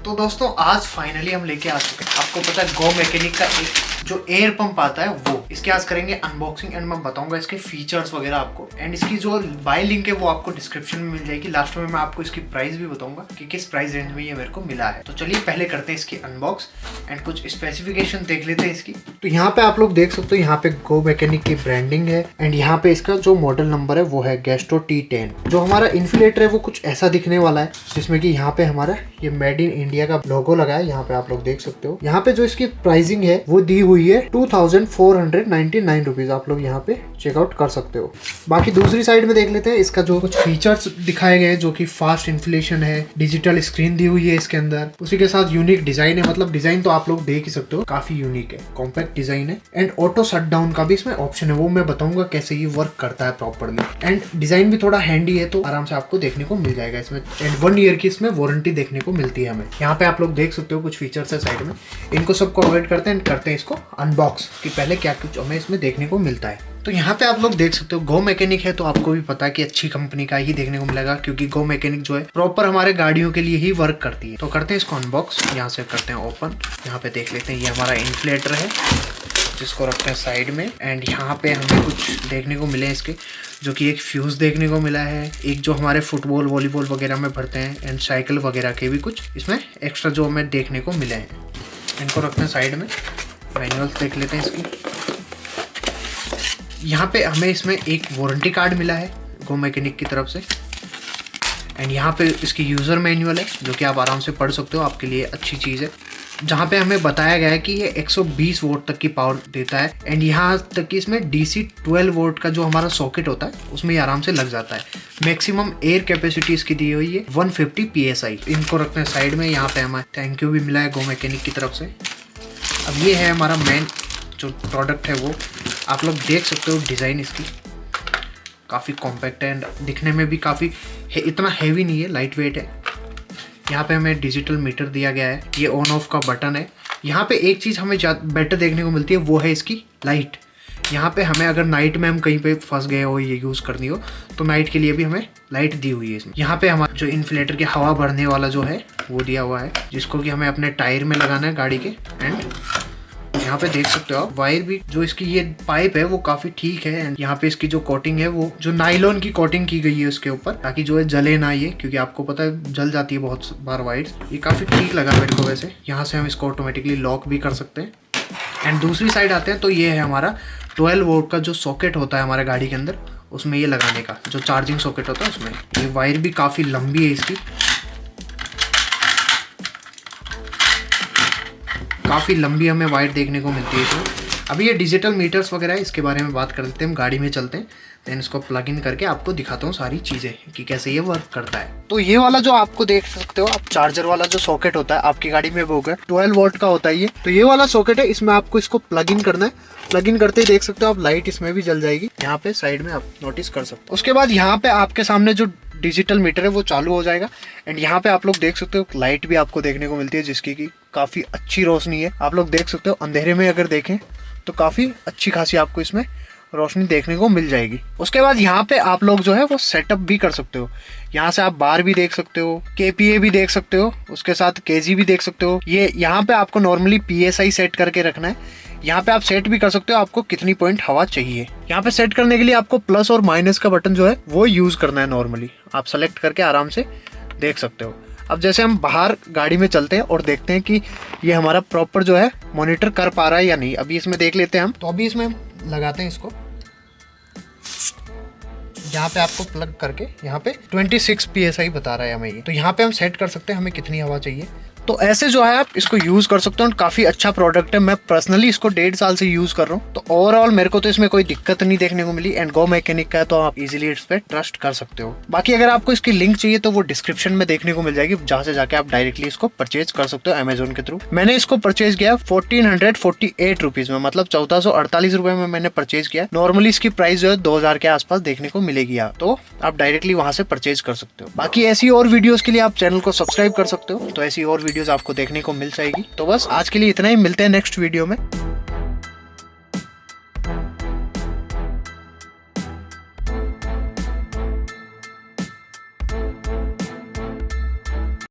तो दोस्तों आज फाइनली हम लेके आ चुके हैं, आपको पता है गो मैकेनिक का एक जो एयर पंप आता है वो, इसके आज करेंगे अनबॉक्सिंग एंड मैं बताऊंगा इसके फीचर्स वगैरह आपको। एंड इसकी जो बाय लिंक है वो आपको डिस्क्रिप्शन में मिल जाएगी। लास्ट में मैं आपको इसकी प्राइस भी बताऊंगा कि किस प्राइस रेंज में ये मेरे को मिला है। तो चलिए पहले करते हैं इसकी अनबॉक्स एंड कुछ स्पेसिफिकेशन देख लेते हैं इसकी। तो यहाँ पे आप लोग देख सकते हो, यहाँ पे गो मैकेनिक की ब्रांडिंग है एंड यहाँ पे इसका जो मॉडल नंबर है वो है गैस्ट्रो T10। जो हमारा इन्फ्लेटर है वो कुछ ऐसा दिखने वाला है, जिसमें कि यहाँ पे हमारा ये मेड इन इंडिया का लोगो लगा है। यहाँ पे आप लोग देख सकते हो। यहाँ पे जो इसकी प्राइसिंग है वो दी हुई है 2499 रुपीज। आप लोग यहाँ पे चेकआउट कर सकते हो। बाकी दूसरी साइड में देख लेते हैं इसका जो कुछ फीचर्स दिखाए गए हैं, जो कि फास्ट इन्फ्लेशन है, डिजिटल स्क्रीन दी हुई है इसके अंदर, उसी के साथ यूनिक डिजाइन है। मतलब डिजाइन तो आप लोग देख ही सकते हो, काफी यूनिक है, कॉम्पैक्ट डिजाइन है। एंड ऑटो शट डाउन का भी इसमें ऑप्शन है, वो मैं बताऊंगा कैसे ये वर्क करता है प्रॉपरली। एंड डिजाइन भी थोड़ा हैंडी है, तो आराम से आपको देखने को मिल जाएगा इसमें। एंड 1 ईयर की इसमें वारंटी देखने को मिलती है हमें। यहाँ पे आप लोग देख सकते हो कुछ फीचर्स है साइड में, इनको सबको अवॉइड करते हैं, करते हैं इसको अनबॉक्स कि पहले क्या कुछ हमें इसमें देखने को मिलता है। तो यहाँ पे आप लोग देख सकते हो गो मैकेनिक है, तो आपको भी पता है कि अच्छी कंपनी का ही देखने को मिलेगा, क्योंकि गो मैकेनिक जो है प्रॉपर हमारे गाड़ियों के लिए ही वर्क करती है। तो करते हैं इसको अनबॉक्स, यहाँ से करते हैं ओपन। यहाँ पे देख लेते हैं, ये हमारा इन्फ्लेटर है जिसको रखते हैं साइड में। एंड यहाँ पे हमें कुछ देखने को मिले इसके, जो कि एक फ्यूज देखने को मिला है, एक जो हमारे फुटबॉल वॉलीबॉल वगैरह में भरते हैं, एंड साइकिल वगैरह के भी कुछ इसमें एक्स्ट्रा जो हमें देखने को मिले हैं। इनको रखते हैं साइड में। मैनुअल्स देख लेते हैं इसकी। यहाँ पे हमें इसमें एक वारंटी कार्ड मिला है गो मैकेनिक की तरफ से। एंड यहाँ पे इसकी यूज़र मैनुअल है, जो कि आप आराम से पढ़ सकते हो, आपके लिए अच्छी चीज़ है। जहाँ पे हमें बताया गया है कि ये 120 वोल्ट तक की पावर देता है। एंड यहाँ तक कि इसमें DC 12 वोल्ट का जो हमारा सॉकेट होता है उसमें ये आराम से लग जाता है। मैक्सिमम एयर कैपेसिटी इसकी दी हुई है 150 PSI। इनको रखते हैं साइड में। यहाँ पे हमें थैंक यू भी मिला है गो मैकेनिक की तरफ से। अब ये है हमारा मेन जो प्रोडक्ट है वो, आप लोग देख सकते हो डिज़ाइन इसकी काफ़ी कॉम्पैक्ट है एंड दिखने में भी काफ़ी इतना हैवी नहीं है, लाइट वेट है। यहाँ पे हमें डिजिटल मीटर दिया गया है, ये ऑन ऑफ का बटन है। यहाँ पे एक चीज़ हमें बेटर देखने को मिलती है, वो है इसकी लाइट। यहाँ पे हमें अगर नाइट में हम कहीं पे फंस गए हो, ये यूज़ करनी हो, तो नाइट के लिए भी हमें लाइट दी हुई है इसमें। यहाँ पे हमारा जो इन्फ्लेटर की हवा भरने वाला जो है वो दिया हुआ है, जिसको कि हमें अपने टायर में लगाना है गाड़ी के। एंड यहाँ पे देख सकते हो आप वायर भी, जो इसकी ये पाइप है वो काफी ठीक है। एंड यहाँ पे इसकी जो कोटिंग है वो जो नाइलॉन की कोटिंग की गई है उसके ऊपर, ताकि जो है जले ना ये, क्योंकि आपको पता है जल जाती है बहुत बार वायर्स। ये काफी ठीक लगा मेरे को वैसे। यहाँ से हम इसको ऑटोमेटिकली लॉक भी कर सकते हैं। एंड दूसरी साइड आते हैं तो ये है हमारा 12 वोल्ट का जो सॉकेट होता है हमारे गाड़ी के अंदर, उसमें ये लगाने का जो चार्जिंग सॉकेट होता है उसमें। ये वायर भी काफी लंबी है इसकी, काफ़ी लंबी हमें वायर देखने को मिलती है इसमें। अभी ये डिजिटल मीटर्स वगैरह है, इसके बारे में बात कर लेते हैं। हम गाड़ी में चलते हैं, देन इसको प्लग इन करके आपको दिखाता हूँ सारी चीज़ें कि कैसे ये वर्क करता है। तो ये वाला जो आपको देख सकते हो आप, चार्जर वाला जो सॉकेट होता है आपकी गाड़ी में वो 12 वोल्ट का होता है ये। तो ये वाला सॉकेट है, इसमें आपको इसको प्लग इन करना है। प्लग इन करते ही देख सकते हो आप, लाइट इसमें भी जल जाएगी, यहाँ पे साइड में आप नोटिस कर सकते हो। उसके बाद यहाँ पे आपके सामने जो डिजिटल मीटर है वो चालू हो जाएगा। एंड यहाँ पे आप लोग देख सकते हो लाइट भी आपको देखने को मिलती है, जिसकी की काफ़ी अच्छी रोशनी है। आप लोग देख सकते हो, अंधेरे में अगर देखें तो काफ़ी अच्छी खासी आपको इसमें रोशनी देखने को मिल जाएगी। उसके बाद यहाँ पे आप लोग जो है वो सेटअप भी कर सकते हो। यहाँ से आप बार भी देख सकते हो, KPA भी देख सकते हो, उसके साथ KG भी देख सकते हो। ये यहाँ पे आपको नॉर्मली PSI सेट करके रखना है। यहाँ पे आप सेट भी कर सकते हो आपको कितनी पॉइंट हवा चाहिए। यहाँ पे सेट करने के लिए आपको प्लस और माइनस का बटन जो है वो यूज करना है। नॉर्मली आप सेलेक्ट करके आराम से देख सकते हो। अब जैसे हम बाहर गाड़ी में चलते हैं और देखते हैं कि ये हमारा प्रॉपर जो है मॉनिटर कर पा रहा है या नहीं, अभी इसमें देख लेते हैं हम। तो अभी इसमें हम लगाते हैं इसको, यहाँ पे आपको प्लग करके यहाँ पे 26 PSI बता रहा है हमें ये। तो यहाँ पे हम सेट कर सकते हैं हमें कितनी हवा चाहिए। तो ऐसे जो है आप इसको यूज कर सकते हो। काफी अच्छा प्रोडक्ट है, मैं पर्सनली इसको 1.5 साल से यूज कर रहा हूँ। तो ओवरऑल मेरे को तो इसमें कोई दिक्कत नहीं देखने को मिली। एंड गो मैकेनिक का है, तो आप इजीली इस पे ट्रस्ट कर सकते हो। बाकी अगर आपको इसकी लिंक चाहिए तो वो डिस्क्रिप्शन में देखने को मिल जाएगी, जहाँ से जाके आप डायरेक्टली इसको परचेज कर सकते हो अमेजोन के थ्रू। मैंने इसको परचेज किया 1448 रुपीज में, मतलब 1448 रुपए में मैंने परचेज किया। नॉर्मली इसकी प्राइस जो है 2000 के आसपास देखने को मिलेगी, तो आप डायरेक्टली वहां से परचेज कर सकते हो। बाकी ऐसी और वीडियोस के लिए आप चैनल को सब्सक्राइब कर सकते हो, तो ऐसी और वीडियोस आपको देखने को मिल जाएगी। तो बस आज के लिए इतना ही, मिलते हैं नेक्स्ट वीडियो में।